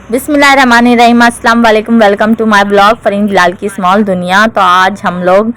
बिस्मिल्लाहिर्रहमानिर्रहीम, अस्सलाम वालेकुम। Welcome to my blog Fareen Bilal की स्मॉल दुनिया। तो आज हम लोग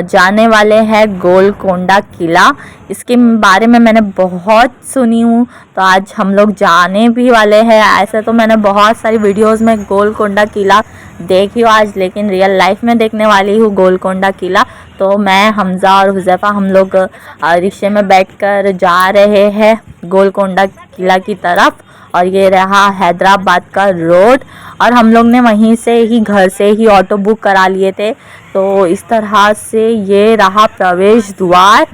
जाने वाले हैं गोलकोंडा किला। इसके बारे में मैंने बहुत सुनी हूँ, तो आज हम लोग जाने भी वाले हैं। ऐसे तो मैंने बहुत सारी वीडियोस में गोलकोंडा किला देखी हूँ आज, लेकिन रियल लाइफ में देखने वाली हूँ गोलकोंडा किला। तो मैं, हमज़ा और हुज़ैफ़ा हम लोग रिक्शे में बैठकर जा रहे हैं गोलकोंडा किला की तरफ। और ये रहा हैदराबाद का रोड, और हम लोग ने वहीं से ही, घर से ही ऑटो बुक करा लिए थे। तो इस तरह से ये रहा प्रवेश द्वार।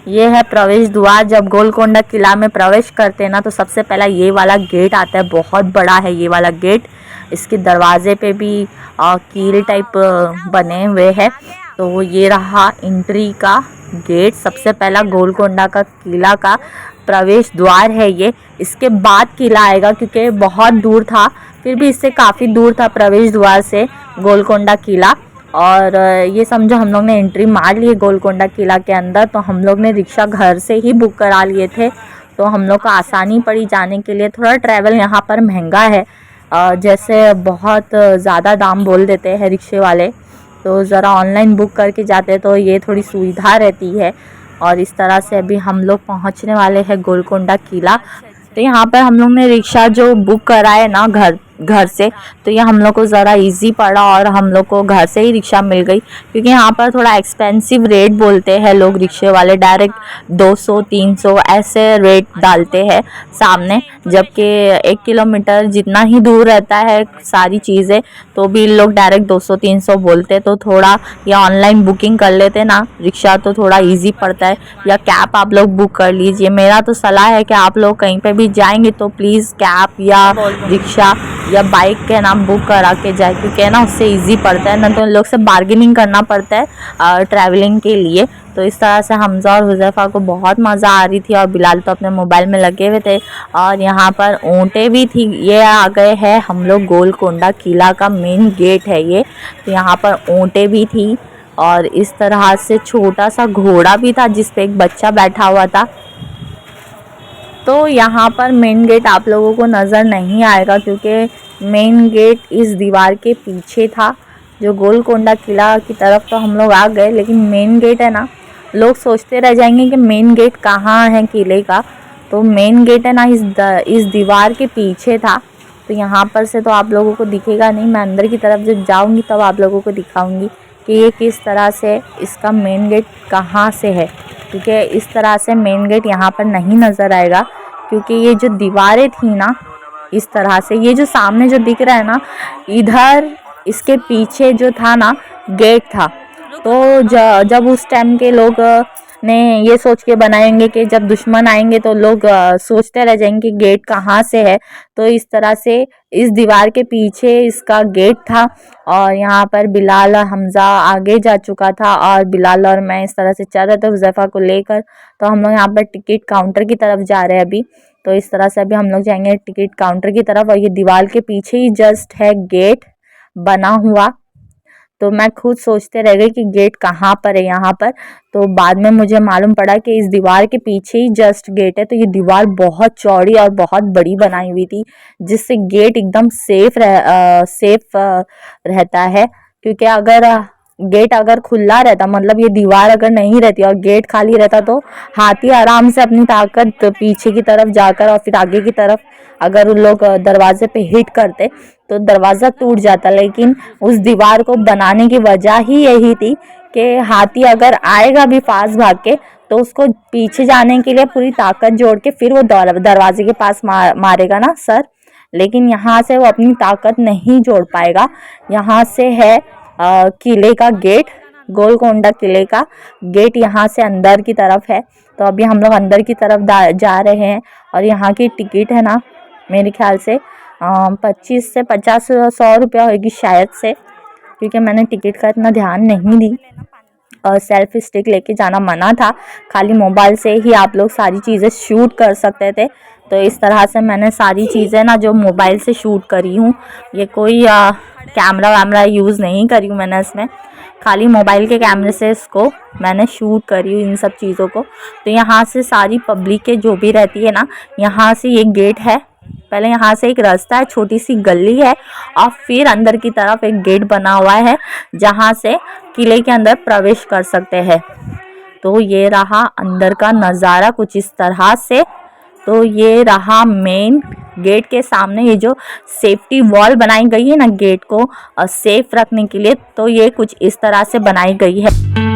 ये है प्रवेश द्वार। जब गोलकोंडा किला में प्रवेश करते हैं ना, तो सबसे पहला ये वाला गेट आता है। बहुत बड़ा है ये वाला गेट। इसके दरवाजे पे भी कील टाइप बने हुए हैं। तो ये रहा एंट्री का गेट। सबसे पहला गोलकोंडा का किला का प्रवेश द्वार है ये। इसके बाद किला आएगा, क्योंकि बहुत दूर था, फिर भी इससे काफ़ी दूर था प्रवेश द्वार से गोलकोंडा किला। और ये समझो हम लोग ने एंट्री मार ली गोलकोंडा किला के अंदर। तो हम लोग ने रिक्शा घर से ही बुक करा लिए थे, तो हम लोग को आसानी पड़ी जाने के लिए। थोड़ा ट्रैवल यहाँ पर महंगा है, जैसे बहुत ज़्यादा दाम बोल देते हैं रिक्शे वाले। तो ज़रा ऑनलाइन बुक करके जाते तो ये थोड़ी सुविधा रहती है। और इस तरह से अभी हम लोग पहुँचने वाले हैं गोलकोंडा किला। तो यहाँ पर हम लोग ने रिक्शा जो बुक करा है ना घर से, तो ये हम लोग को ज़रा इजी पड़ा और हम लोग को घर से ही रिक्शा मिल गई। क्योंकि यहाँ पर थोड़ा एक्सपेंसिव रेट बोलते हैं लोग रिक्शे वाले, डायरेक्ट 200-300 ऐसे रेट डालते हैं सामने। जबकि 1 किलोमीटर जितना ही दूर रहता है सारी चीज़ें, तो भी लोग डायरेक्ट 200-300 बोलते। तो थोड़ा या ऑनलाइन बुकिंग कर लेते ना रिक्शा, तो थोड़ा ईजी पड़ता है। या कैब आप लोग बुक कर लीजिए। मेरा तो सलाह है कि आप लोग कहीं पे भी जाएंगे तो प्लीज़ कैब या रिक्शा या बाइक के नाम बुक करा के जाए, क्योंकि ना उससे इजी पड़ता है। ना तो इन लोग से बार्गेनिंग करना पड़ता है ट्रैवलिंग के लिए। तो इस तरह से हमज़ा और हुज़ैफ़ा को बहुत मज़ा आ रही थी, और बिलाल तो अपने मोबाइल में लगे हुए थे। और यहाँ पर ऊँटें भी थी। ये आ गए हैं हम लोग गोलकोंडा किला का मेन गेट है ये। तो यहाँ पर ऊँटें भी थी, और इस तरह से छोटा सा घोड़ा भी था जिस पे एक बच्चा बैठा हुआ था। तो यहाँ पर मेन गेट आप लोगों को नज़र नहीं आएगा, क्योंकि मेन गेट इस दीवार के पीछे था जो गोलकोंडा किला की तरफ। तो हम लोग आ गए, लेकिन मेन गेट है ना, लोग सोचते रह जाएंगे कि मेन गेट कहाँ है किले का। तो मेन गेट है ना इस दीवार के पीछे था। तो यहाँ पर से तो आप लोगों को दिखेगा नहीं। मैं अंदर की तरफ जब जाऊँगी तब आप लोगों को दिखाऊँगी कि ये किस तरह से, इसका मेन गेट कहाँ से है। क्योंकि इस तरह से मेन गेट यहाँ पर नहीं नज़र आएगा, क्योंकि ये जो दीवारें थी ना इस तरह से, ये जो सामने जो दिख रहा है ना, इधर इसके पीछे जो था ना गेट था। तो जब उस टाइम के लोग ने ये सोच के बनाएंगे कि जब दुश्मन आएंगे तो लोग सोचते रह जाएंगे कि गेट कहाँ से है। तो इस तरह से इस दीवार के पीछे इसका गेट था। और यहाँ पर बिलाल और हमज़ा आगे जा चुका था, और बिलाल और मैं इस तरह से चल रहे थे हुज़ैफ़ा को लेकर। तो हम लोग यहाँ पर टिकट काउंटर की तरफ जा रहे हैं अभी। तो इस तरह से अभी हम लोग जाएंगे टिकट काउंटर की तरफ, और ये दीवार के पीछे ही जस्ट है गेट बना हुआ। तो मैं खुद सोचते रह गई कि गेट कहाँ पर है यहाँ पर। तो बाद में मुझे मालूम पड़ा कि इस दीवार के पीछे ही जस्ट गेट है। तो ये दीवार बहुत चौड़ी और बहुत बड़ी बनाई हुई थी, जिससे गेट एकदम सेफ रहता है। क्योंकि अगर गेट अगर खुला रहता, मतलब ये दीवार अगर नहीं रहती और गेट खाली रहता, तो हाथी आराम से अपनी ताकत पीछे की तरफ जाकर और फिर आगे की तरफ अगर उन लोग दरवाजे पे हिट करते तो दरवाज़ा टूट जाता। लेकिन उस दीवार को बनाने की वजह ही यही थी कि हाथी अगर आएगा भी पास भाग के, तो उसको पीछे जाने के लिए पूरी ताकत जोड़ के फिर वो दरवाजे के पास मारेगा ना सर। लेकिन यहाँ से वो अपनी ताकत नहीं जोड़ पाएगा। यहाँ से है किले का गेट, गोलकोंडा किले का गेट यहाँ से अंदर की तरफ है। तो अभी हम लोग अंदर की तरफ जा रहे हैं। और यहाँ की टिकट है ना, मेरे ख्याल से 25 से 50 100 रुपया होगी शायद से, क्योंकि मैंने टिकट का इतना ध्यान नहीं दी। और सेल्फ स्टिक लेके जाना मना था, खाली मोबाइल से ही आप लोग सारी चीज़ें शूट कर सकते थे। तो इस तरह से मैंने सारी चीज़ें ना जो मोबाइल से शूट करी हूँ। ये कोई कैमरा वैमरा यूज़ नहीं करी हूँ मैंने इसमें, खाली मोबाइल के कैमरे से इसको मैंने शूट करी हूँ इन सब चीज़ों को। तो यहाँ से सारी पब्लिक के जो भी रहती है ना, यहाँ से ये गेट है पहले यहाँ से एक रास्ता है, छोटी सी गली है और फिर अंदर की तरफ एक गेट बना हुआ है जहाँ से किले के अंदर प्रवेश कर सकते हैं। तो ये रहा अंदर का नज़ारा कुछ इस तरह से। तो ये रहा मेन गेट के सामने ये जो सेफ्टी वॉल बनाई गई है ना गेट को सेफ रखने के लिए, तो ये कुछ इस तरह से बनाई गई है।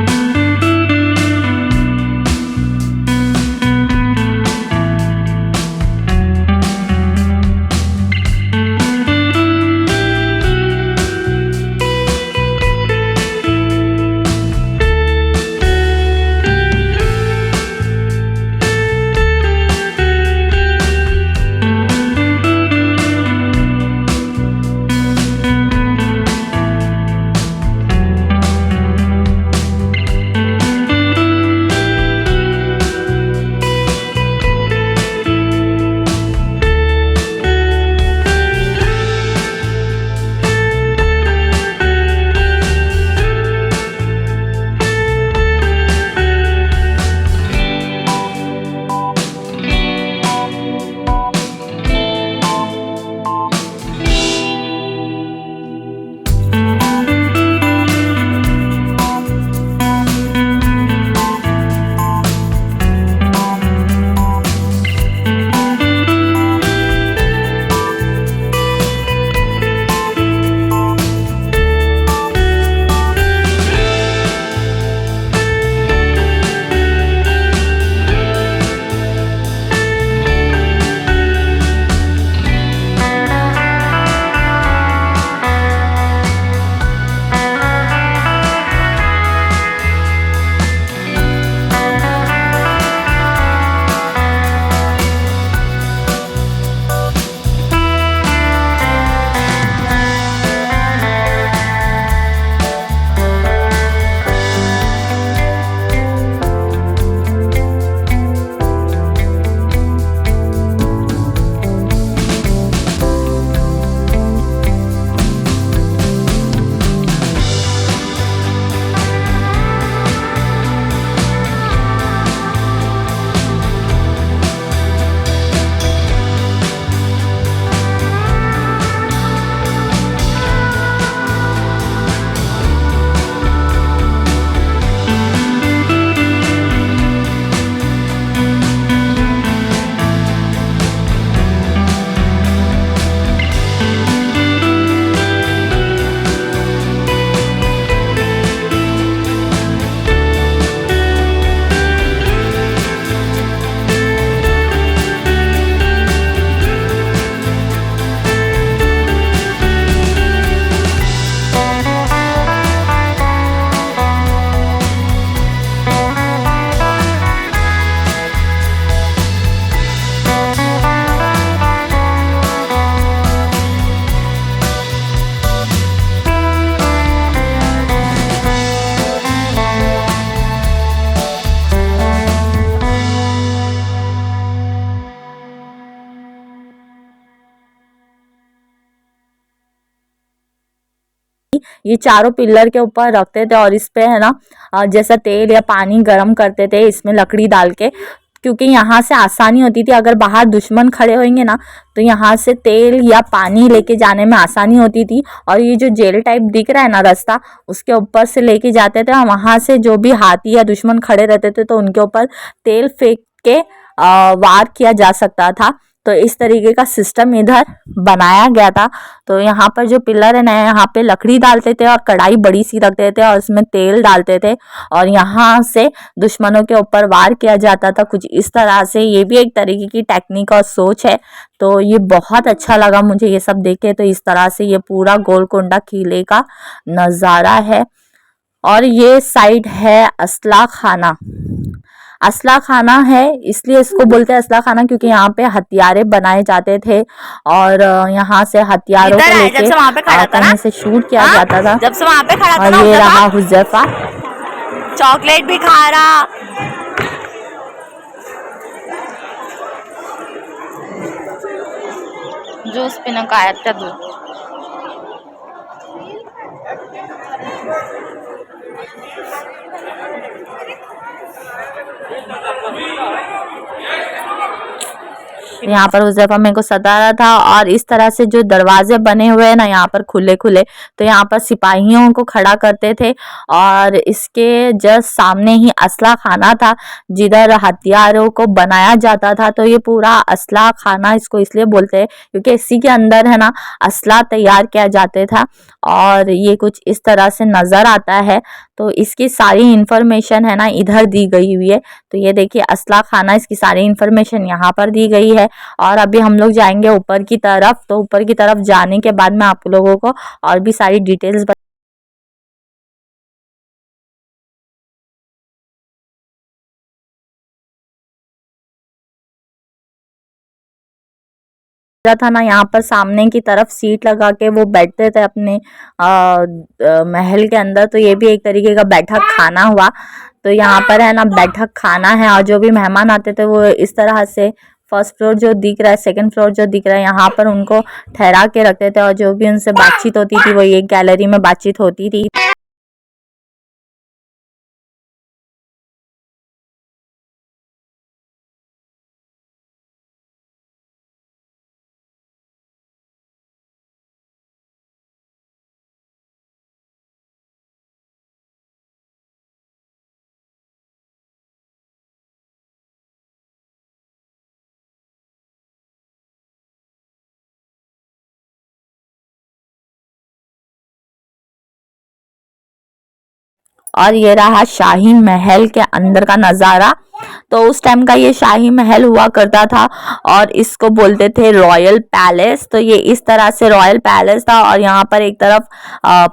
ये चारों पिलर के ऊपर रखते थे और इस पे है ना जैसा तेल या पानी गरम करते थे इसमें लकड़ी डाल के, क्योंकि यहाँ से आसानी होती थी। अगर बाहर दुश्मन खड़े होंगे ना तो यहाँ से तेल या पानी लेके जाने में आसानी होती थी। और ये जो जेल टाइप दिख रहा है ना रास्ता, उसके ऊपर से लेके जाते थे और वहाँ से जो भी हाथी या दुश्मन खड़े रहते थे तो उनके ऊपर तेल फेंक के वार किया जा सकता था। तो इस तरीके का सिस्टम इधर बनाया गया था। तो यहाँ पर जो पिलर है ना, यहाँ पे लकड़ी डालते थे और कढ़ाई बड़ी सी रखते थे और उसमें तेल डालते थे और यहाँ से दुश्मनों के ऊपर वार किया जाता था कुछ इस तरह से। ये भी एक तरीके की टेक्निक और सोच है। तो ये बहुत अच्छा लगा मुझे ये सब देख के। तो इस तरह से ये पूरा गोलकोंडा किले का नज़ारा है। और ये साइड है असला खाना। असला खाना है इसलिए इसको बोलते हैं असला खाना क्योंकि यहाँ पे हथियारे बनाए जाते थे और यहाँ से हथियारों को लेके कहीं से शूट किया जाता था। जब से वहाँ पे खड़ा था और ये रहा हुज़ैफा, चॉकलेट भी खा रहा। जूस पीने का आया था दूध। तो यहाँ पर हुज़ैफा मेरे को सता रहा था। और इस तरह से जो दरवाजे बने हुए हैं ना यहाँ पर खुले खुले, तो यहाँ पर सिपाहियों को खड़ा करते थे और इसके जस्ट सामने ही असला खाना था जिधर हथियारों को बनाया जाता था। तो ये पूरा असला खाना इसको इसलिए बोलते हैं क्योंकि इसी के अंदर है ना असला तैयार किया जाते था। और ये कुछ इस तरह से नज़र आता है। तो इसकी सारी इंफॉर्मेशन है ना इधर दी गई हुई है। तो ये देखिए असला खाना, इसकी सारी इंफॉर्मेशन यहाँ पर दी गई है। और अभी हम लोग जाएंगे ऊपर की तरफ। तो ऊपर की तरफ जाने के बाद मैं आप लोगों को और भी सारी डिटेल्स था ना। यहाँ पर सामने की तरफ सीट लगा के वो बैठते थे अपने महल के अंदर। तो ये भी एक तरीके का बैठक खाना हुआ। तो यहाँ पर है ना बैठक खाना है और जो भी मेहमान आते थे वो इस तरह से फर्स्ट फ्लोर जो दिख रहा है, सेकंड फ्लोर जो दिख रहा है, यहाँ पर उनको ठहरा के रखते थे और जो भी उनसे बातचीत होती थी वो ये गैलरी में बातचीत होती थी। और ये रहा शाही महल के अंदर का नज़ारा। तो उस टाइम का ये शाही महल हुआ करता था और इसको बोलते थे रॉयल पैलेस। तो ये इस तरह से रॉयल पैलेस था और यहाँ पर एक तरफ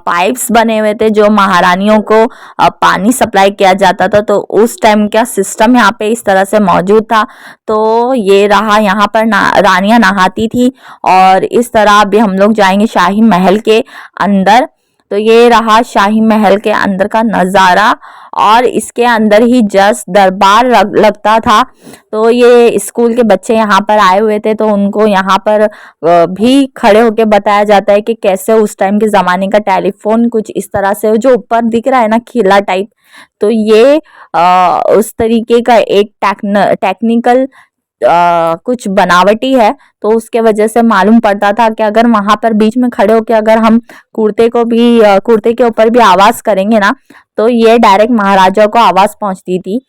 पाइप्स बने हुए थे जो महारानियों को पानी सप्लाई किया जाता था। तो उस टाइम का सिस्टम यहाँ पे इस तरह से मौजूद था। तो ये रहा, यहाँ पर रानियां नहाती थी और इस तरह अभी हम लोग जाएंगे शाही महल के अंदर। तो ये रहा शाही महल के अंदर का नज़ारा और इसके अंदर ही जस्ट दरबार लगता था। तो ये स्कूल के बच्चे यहाँ पर आए हुए थे तो उनको यहाँ पर भी खड़े होके बताया जाता है कि कैसे उस टाइम के ज़माने का टेलीफोन कुछ इस तरह से जो ऊपर दिख रहा है ना खिला टाइप। तो ये उस तरीके का एक टेक्निकल कुछ बनावटी है। तो उसके वजह से मालूम पड़ता था कि अगर वहां पर बीच में खड़े होकर अगर हम कुर्ते के ऊपर भी आवाज करेंगे ना तो ये डायरेक्ट महाराजा को आवाज पहुंचती थी।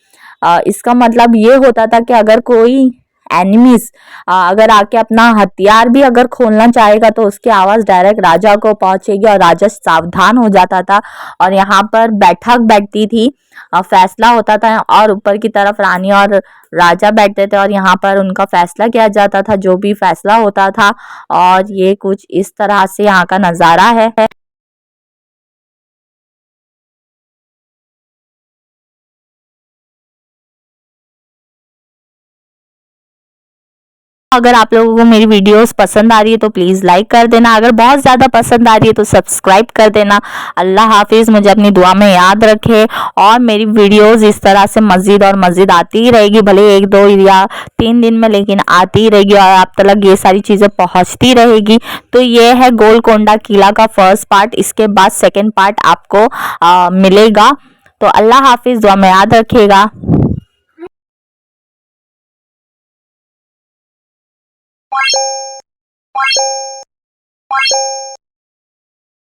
इसका मतलब ये होता था कि अगर कोई एनिमीज अगर आके अपना हथियार भी अगर खोलना चाहेगा तो उसकी आवाज डायरेक्ट राजा को पहुंचेगी और राजा सावधान हो जाता था। और यहाँ पर बैठक बैठती थी, फैसला होता था और ऊपर की तरफ रानी और राजा बैठते थे और यहाँ पर उनका फैसला किया जाता था जो भी फैसला होता था। और ये कुछ इस तरह से यहाँ का नज़ारा है। अगर आप लोगों को मेरी वीडियोस पसंद आ रही है तो प्लीज़ लाइक कर देना, अगर बहुत ज़्यादा पसंद आ रही है तो सब्सक्राइब कर देना। अल्लाह हाफिज़, मुझे अपनी दुआ में याद रखे और मेरी वीडियोस इस तरह से मज़ीद और मज़ीद आती ही रहेगी, भले 1 2 या 3 दिन में, लेकिन आती ही रहेगी और आप तक ये सारी चीज़ें पहुँचती रहेगी। तो ये है गोलकोंडा किला का फर्स्ट पार्ट, इसके बाद सेकेंड पार्ट आपको मिलेगा। तो अल्लाह हाफिज़, दुआ में याद रखिएगा।